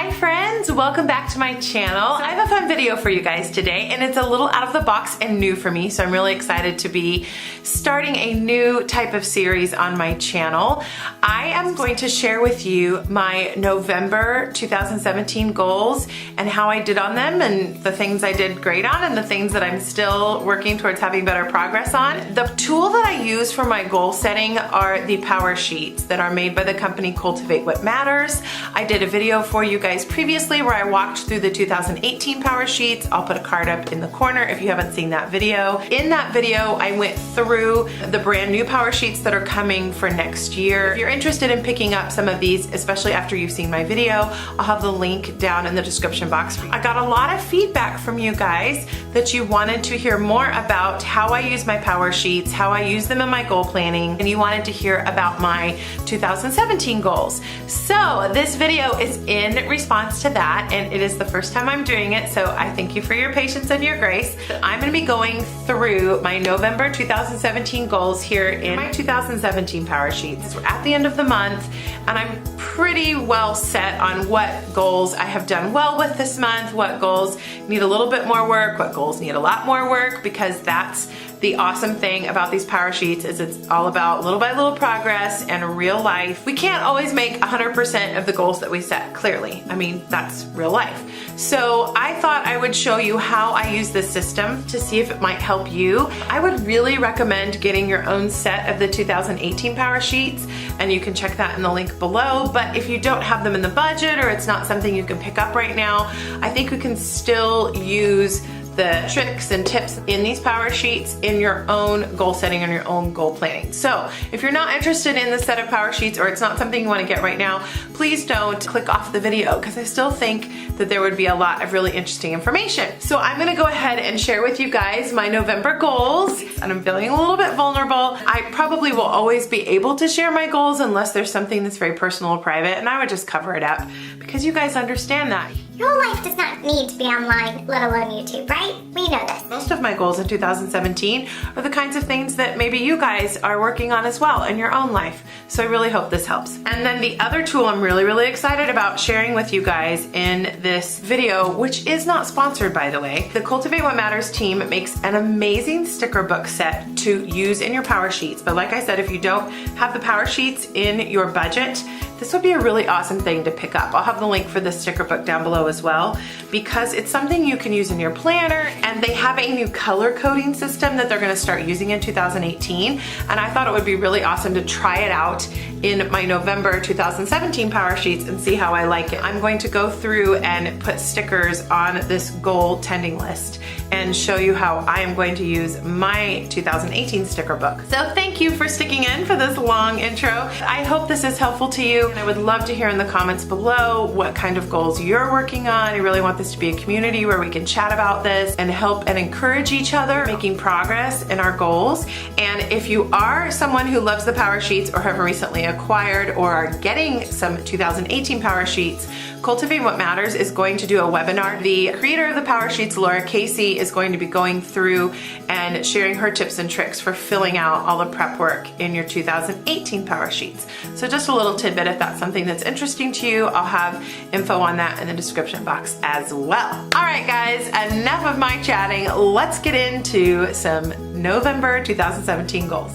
Hi friends, welcome back to my channel. I have a fun video for you guys today, and it's a little out of the box and new for me, so I'm really excited to be starting a new type of series on my channel. I am going to share with you my November 2017 goals and how I did on them, and the things I did great on and the things that I'm still working towards having better progress on. The tool that I use for my goal setting are the Powersheets that are made by the company Cultivate What Matters. I did a video for you guys previously where I walked through the 2018 Powersheets. I'll put a card up in the corner if you haven't seen that video. In that video, I went through the brand new Powersheets that are coming for next year. If you're interested in picking up some of these, especially after you've seen my video, I'll have the link down in the description box. I got a lot of feedback from you guys that you wanted to hear more about how I use my Powersheets, how I use them in my goal planning, and you wanted to hear about my 2017 goals. So this video is in response to that, and it is the first time I'm doing it, so I thank you for your patience and your grace. I'm going to be going through my November 2017 goals here in my 2017 Powersheets. We're at the end of the month, and I'm pretty well set on what goals I have done well with this month, what goals need a little bit more work, what goals need a lot more work, because that's the awesome thing about these Powersheets is it's all about little by little progress and real life. We can't always make 100% of the goals that we set, clearly. I mean, that's real life. So I thought I would show you how I use this system to see if it might help you. I would really recommend getting your own set of the 2018 Powersheets, and you can check that in the link below. But if you don't have them in the budget or it's not something you can pick up right now, I think we can still use the tricks and tips in these Powersheets in your own goal setting and your own goal planning. So if you're not interested in this set of Powersheets or it's not something you want to get right now, please don't click off the video, because I still think that there would be a lot of really interesting information. So I'm going to go ahead and share with you guys my November goals, and I'm feeling a little bit vulnerable. I probably will always be able to share my goals unless there's something that's very personal or private, and I would just cover it up because you guys understand that. Your life does not need to be online, let alone YouTube, right? We know this. Most of my goals in 2017 are the kinds of things that maybe you guys are working on as well in your own life. So I really hope this helps. And then the other tool I'm really excited about sharing with you guys in this video, which is not sponsored by the way, the Cultivate What Matters team makes an amazing sticker book set to use in your Powersheets. But like I said, if you don't have the Powersheets in your budget, this would be a really awesome thing to pick up. I'll have the link for the sticker book down below as well, because it's something you can use in your planner, and they have a new color coding system that they're going to start using in 2018, and I thought it would be really awesome to try it out in my November 2017 Powersheets and see how I like it. I'm going to go through and put stickers on this goal tending list and show you how I am going to use my 2018 sticker book. So thank you for sticking in for this long intro. I hope this is helpful to you, and I would love to hear in the comments below what kind of goals you're working on. I really want this to be a community where we can chat about this and help and encourage each other making progress in our goals. And if you are someone who loves the Powersheets or have recently acquired or are getting some 2018 Powersheets, Cultivate What Matters is going to do a webinar. The creator of the Powersheets, Laura Casey, is going to be going through and sharing her tips and tricks for filling out all the prep work in your 2018 Powersheets. So just a little tidbit, if that's something that's interesting to you, I'll have info on that in the description box as well. All right guys, enough of my chatting. Let's get into some November 2017 goals.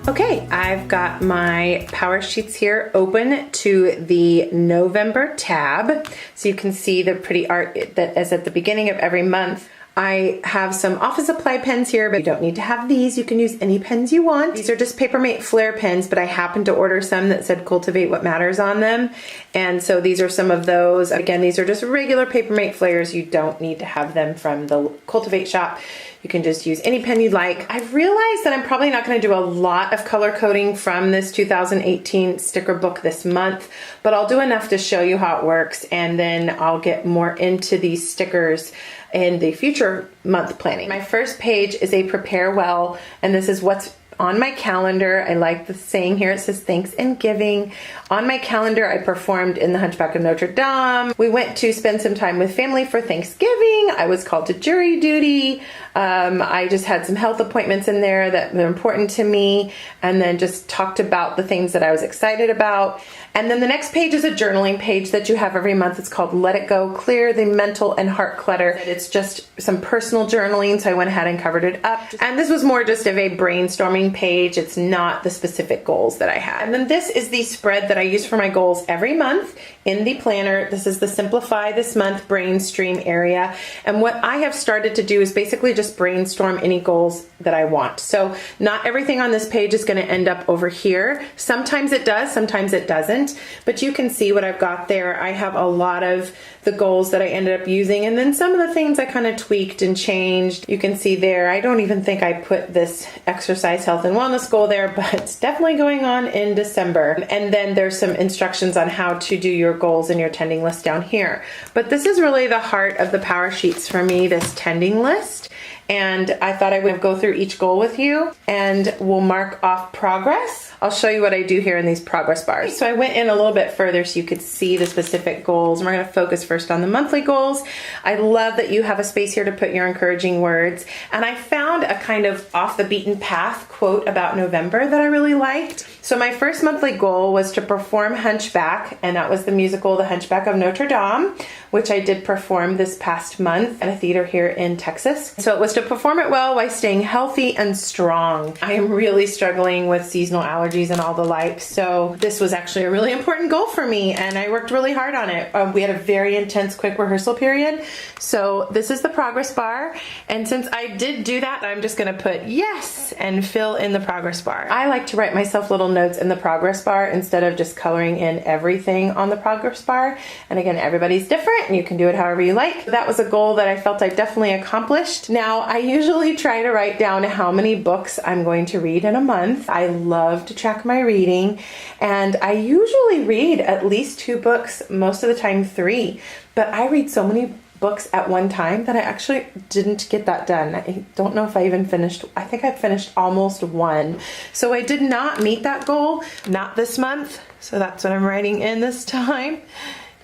Okay, I've got my Powersheets here open to the November tab, so you can see the pretty art that is at the beginning of every month. I have some office supply pens here, but you don't need to have these. You can use any pens you want. These are just Papermate Flair pens, but I happened to order some that said Cultivate What Matters on them. And so these are some of those. Again, these are just regular Papermate Flairs. You don't need to have them from the Cultivate shop. You can just use any pen you'd like. I've realized that I'm probably not going to do a lot of color coding from this 2018 sticker book this month, but I'll do enough to show you how it works, and then I'll get more into these stickers in the future month planning. My first page is a prepare well, and this is what's on my calendar. I like the saying here, it says thanks and giving. On my calendar, I performed in the Hunchback of Notre Dame. We went to spend some time with family for Thanksgiving. I was called to jury duty. I just had some health appointments in there that were important to me, and then just talked about the things that I was excited about. And then the next page is a journaling page that you have every month. It's called Let It Go, Clear the Mental and Heart Clutter. It's just some personal journaling, so I went ahead and covered it up. And this was more just of a brainstorming page. It's not the specific goals that I had. And then this is the spread that I use for my goals every month in the planner. This is the Simplify This Month Brainstream area. And what I have started to do is basically just brainstorm any goals that I want. So not everything on this page is going to end up over here. Sometimes it does, sometimes it doesn't. But you can see what I've got there. I have a lot of the goals that I ended up using, and then some of the things I kind of tweaked and changed. You can see there, I don't even think I put this exercise, health, and wellness goal there, but it's definitely going on in December. And then there's some instructions on how to do your goals in your tending list down here. But this is really the heart of the Power Sheets for me, this tending list. And I thought I would go through each goal with you, and we'll mark off progress. I'll show you what I do here in these progress bars. So I went in a little bit further so you could see the specific goals. And we're going to focus first on the monthly goals. I love that you have a space here to put your encouraging words. And I found a kind of off the beaten path quote about November that I really liked. So my first monthly goal was to perform Hunchback, and that was the musical The Hunchback of Notre Dame, which I did perform this past month at a theater here in Texas. So it was to perform it well while staying healthy and strong. I am really struggling with seasonal allergies and all the like, so this was actually a really important goal for me, and I worked really hard on it. We had a very intense quick rehearsal period, so this is the progress bar, and since I did do that, I'm just going to put yes and fill in the progress bar. I like to write myself little notes in the progress bar instead of just coloring in everything on the progress bar, and again, everybody's different and you can do it however you like. That was a goal that I felt I definitely accomplished. Now, I usually try to write down how many books I'm going to read in a month. I love to track my reading, and I usually read at least 2 books, most of the time 3, but I read so many books at one time that I actually didn't get that done. I don't know if I even finished, I think I finished almost 1. So I did not meet that goal, not this month. So that's what I'm writing in this time.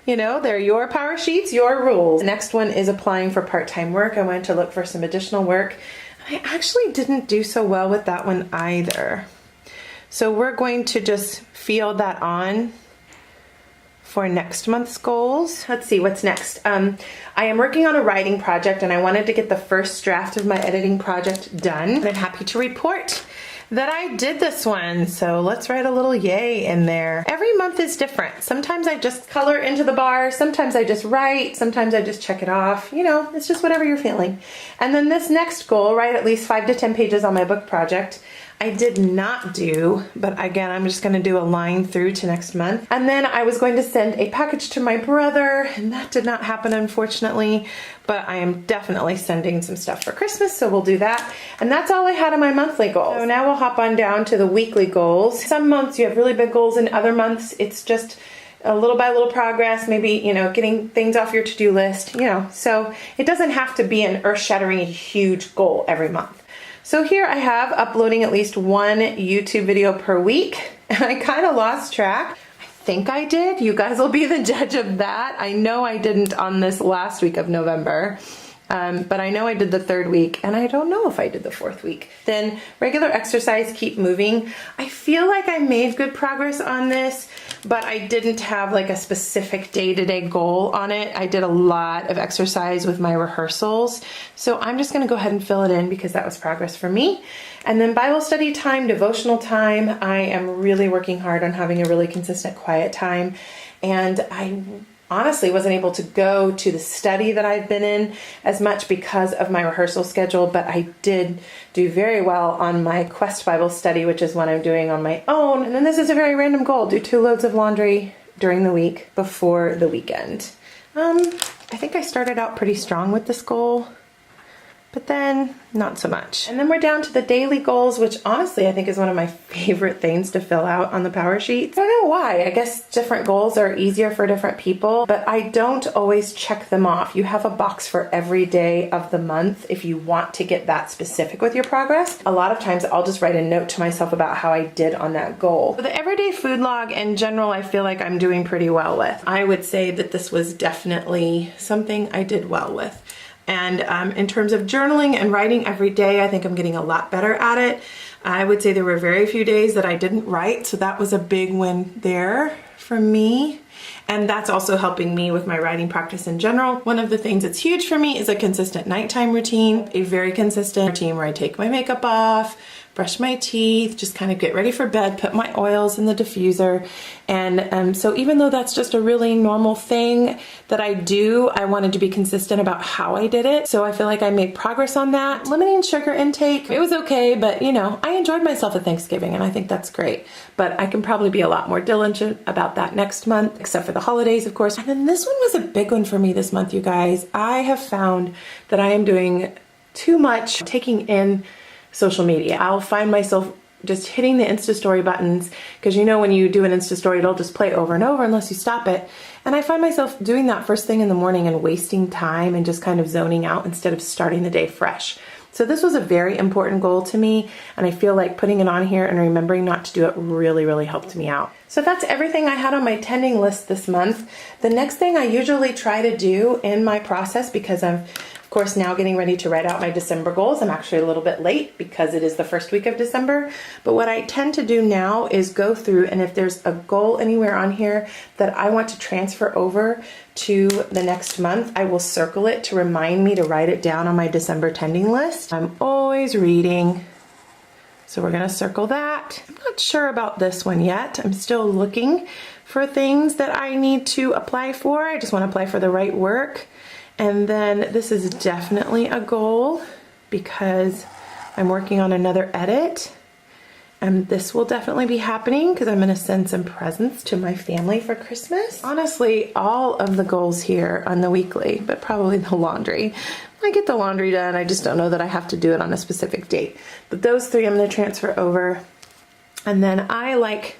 You know, they're your Power Sheets, your rules. The next one is applying for part-time work. I went to look for some additional work. I actually didn't do so well with that one either. So we're going to just field that on for next month's goals. Let's see what's next. I am working on a writing project, and I wanted to get the first draft of my editing project done. And I'm happy to report that I did this one. So let's write a little yay in there. Every month is different. Sometimes I just color into the bar, sometimes I just write, sometimes I just check it off. You know, it's just whatever you're feeling. And then this next goal, write at least 5 to 10 pages on my book project. I did not do, but again, I'm just gonna do a line through to next month. And then I was going to send a package to my brother, and that did not happen, unfortunately, but I am definitely sending some stuff for Christmas, so we'll do that. And that's all I had on my monthly goals. So now we'll hop on down to the weekly goals. Some months you have really big goals, and other months it's just a little by little progress, maybe, you know, getting things off your to-do list, you know, so it doesn't have to be an earth-shattering huge goal every month. So here I have uploading at least 1 YouTube video per week, and I kind of lost track. I think I did. You guys will be the judge of that. I know I didn't on this last week of November, but I know I did the 3rd week, and I don't know if I did the 4th week. Then regular exercise, keep moving. I feel like I made good progress on this, but I didn't have like a specific day-to-day goal on it. I did a lot of exercise with my rehearsals, so I'm just gonna go ahead and fill it in because that was progress for me. And then Bible study time, devotional time. I am really working hard on having a really consistent quiet time, and I honestly wasn't able to go to the study that I've been in as much because of my rehearsal schedule, but I did do very well on my Quest Bible study, which is one I'm doing on my own. And then this is a very random goal, do 2 loads of laundry during the week before the weekend. I think I started out pretty strong with this goal, but then not so much. And then we're down to the daily goals, which honestly I think is one of my favorite things to fill out on the Power Sheets. I don't know why. I guess different goals are easier for different people, but I don't always check them off. You have a box for every day of the month if you want to get that specific with your progress. A lot of times I'll just write a note to myself about how I did on that goal. So the everyday food log in general, I feel like I'm doing pretty well with. I would say that this was definitely something I did well with. And in terms of journaling and writing every day, I think I'm getting a lot better at it. I would say there were very few days that I didn't write, so that was a big win there for me. And that's also helping me with my writing practice in general. One of the things that's huge for me is a consistent nighttime routine, a very consistent routine where I take my makeup off, brush my teeth, just kind of get ready for bed, put my oils in the diffuser. And so even though that's just a really normal thing that I do, I wanted to be consistent about how I did it. So I feel like I made progress on that. Limiting sugar intake, it was okay, but you know, I enjoyed myself at Thanksgiving and I think that's great. But I can probably be a lot more diligent about that next month, except for the holidays, of course. And then this one was a big one for me this month, you guys. I have found that I am doing too much taking in social media. I'll find myself just hitting the Insta story buttons because you know when you do an Insta story, it'll just play over and over unless you stop it. And I find myself doing that first thing in the morning and wasting time and just kind of zoning out instead of starting the day fresh. So this was a very important goal to me, and I feel like putting it on here and remembering not to do it really, really helped me out. So that's everything I had on my tending list this month. The next thing I usually try to do in my process, because I'm of course now getting ready to write out my December goals. I'm actually a little bit late because it is the first week of December. But what I tend to do now is go through, and if there's a goal anywhere on here that I want to transfer over to the next month, I will circle it to remind me to write it down on my December tending list. I'm always reading, so we're gonna circle that. I'm not sure about this one yet. I'm still looking for things that I need to apply for. I just wanna apply for the right work. And then this is definitely a goal because I'm working on another edit. And this will definitely be happening because I'm gonna send some presents to my family for Christmas. Honestly, all of the goals here on the weekly, but probably the laundry. I get the laundry done, I just don't know that I have to do it on a specific date. But those three I'm gonna transfer over. And then I like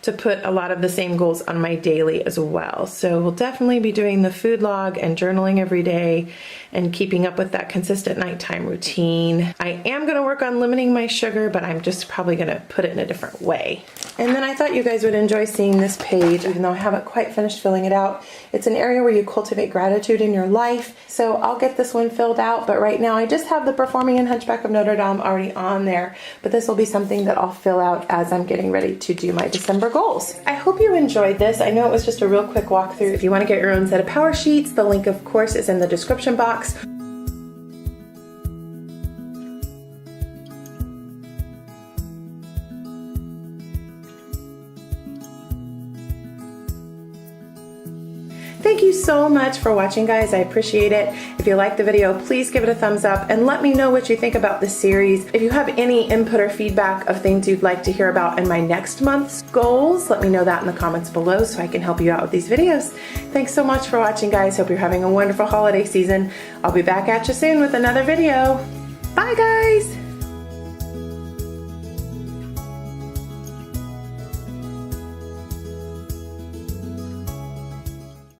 to put a lot of the same goals on my daily as well. So we'll definitely be doing the food log and journaling every day and keeping up with that consistent nighttime routine. I am gonna work on limiting my sugar, but I'm just probably gonna put it in a different way. And then I thought you guys would enjoy seeing this page, even though I haven't quite finished filling it out. It's an area where you cultivate gratitude in your life. So I'll get this one filled out, but right now I just have the Performing in Hunchback of Notre Dame already on there, but this will be something that I'll fill out as I'm getting ready to do my December goals. I hope you enjoyed this. I know it was just a real quick walkthrough. If you want to get your own set of power sheets, the link of course is in the description box. Thank you so much for watching, guys. I appreciate it. If you like the video, please give it a thumbs up and let me know what you think about this series. If you have any input or feedback of things you'd like to hear about in my next month's goals, let me know that in the comments below so I can help you out with these videos. Thanks so much for watching, guys. Hope you're having a wonderful holiday season. I'll be back at you soon with another video. Bye, guys.